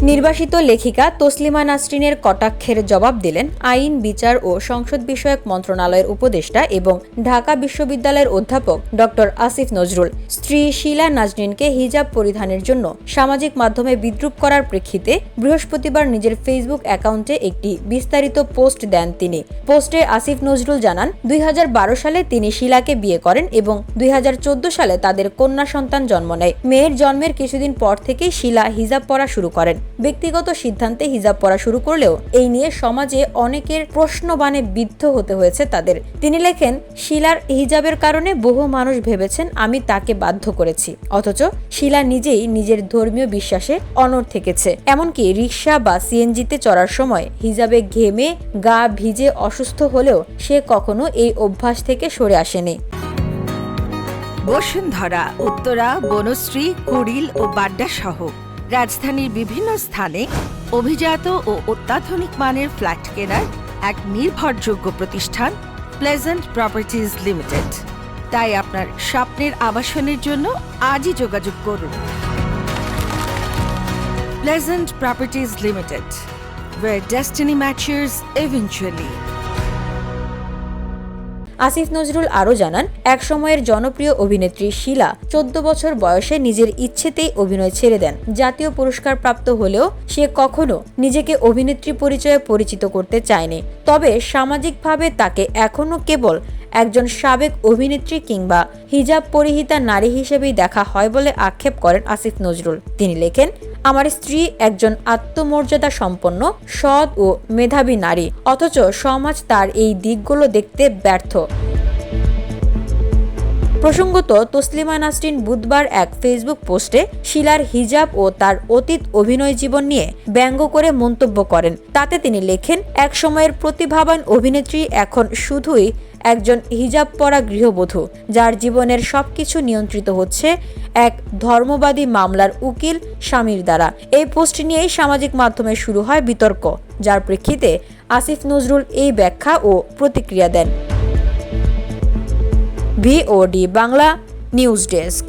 নির্বাসিত লেখিকা তসলিমা নাসরিনের কটাক্ষের জবাব দিলেন আইন, বিচার ও সংসদ বিষয়ক মন্ত্রণালয়ের উপদেষ্টা এবং ঢাকা বিশ্ববিদ্যালয়ের অধ্যাপক ডক্টর আসিফ নজরুল। স্ত্রী শীলা নাজনীনকে হিজাব পরিধানের জন্য সামাজিক মাধ্যমে বিদ্রূপ করার প্রেক্ষিতে বৃহস্পতিবার নিজের ফেসবুক অ্যাকাউন্টে একটি বিস্তারিত পোস্ট দেন তিনি। পোস্টে আসিফ নজরুল জানান, 2012 সালে তিনি শীলাকে বিয়ে করেন এবং 2014 সালে তাদের কন্যা সন্তান জন্ম নেয়। মেয়ের জন্মের কিছুদিন পর থেকেই শীলা হিজাব পরা শুরু করেন। ব্যক্তিগত সিদ্ধান্তে হিজাব পরা শুরু করলেও এই নিয়ে সমাজে অনেকের প্রশ্নবাণে বিদ্ধ হতে হয়েছে তাদের। তিনি লেখেন, শীলার হিজাবের কারণে বহু মানুষ ভেবেছেন আমি তাকে বাধ্য করেছি, অথচ শীলা নিজেই নিজের ধর্মীয় বিশ্বাসে অনড় থেকেছে। এমনকি রিকশা বা সিএনজিতে চড়ার সময় হিজাবে ঘেমে গা ভিজে অসুস্থ হলেও সে কখনো এই অভ্যাস থেকে সরে আসেনি। বসুন্ধরা, উত্তরা, বনশ্রী, কুড়িল ও বাড্ডা সহ রাজধানীর বিভিন্ন স্থানে অভিজাত ও অত্যাধুনিক মানের ফ্ল্যাট কেনার এক নির্ভরযোগ্য প্রতিষ্ঠান প্লেজেন্ট প্রপার্টিজ লিমিটেড। তাই আপনার স্বপ্নের আবাসনের জন্য আজই যোগাযোগ করুন। Pleasant properties limited, where destiny matches eventually. Asif Nazrul আরও জানান, এক সময়ের জনপ্রিয় অভিনেত্রী শীলা 14 বছর বয়সে নিজের ইচ্ছেতেই অভিনয় ছেড়ে দেন। জাতীয় পুরস্কার প্রাপ্ত হলেও সে কখনো নিজেকে অভিনেত্রী পরিচয়ে পরিচিত করতে চায়নি। তবে সামাজিকভাবে তাকে এখনও কেবল একজন সাবেক অভিনেত্রী কিংবা হিজাব পরিহিতা নারী হিসেবেই দেখা হয় বলে আক্ষেপ করেন আসিফ নজরুল। তিনি লেখেন, আমার স্ত্রী একজন আত্মমর্যাদা সম্পন্ন, সৎ ও মেধাবী নারী, অথচ সমাজ তার এই দিকগুলো দেখতে ব্যর্থ। প্রসঙ্গত, তসলিমা নাসরিন বুধবার এক ফেসবুক পোস্টে শীলার হিজাব ও তার অতীত অভিনয় জীবন নিয়ে ব্যঙ্গ করে মন্তব্য করেন। তাতে তিনি লেখেন, এক সময়ের প্রতিভাবান অভিনেত্রী এখন শুধুই একজন হিজাব পরা গৃহবধূ, যার জীবনের সবকিছু নিয়ন্ত্রিত হচ্ছে এক ধর্মবাদী মামলার উকিল স্বামীর দ্বারা। এই পোস্ট নিয়েই সামাজিক মাধ্যমে শুরু হয় বিতর্ক, যার প্রেক্ষিতে আসিফ নজরুল এই ব্যাখ্যা ও প্রতিক্রিয়া দেন। VOD Bangla news desk.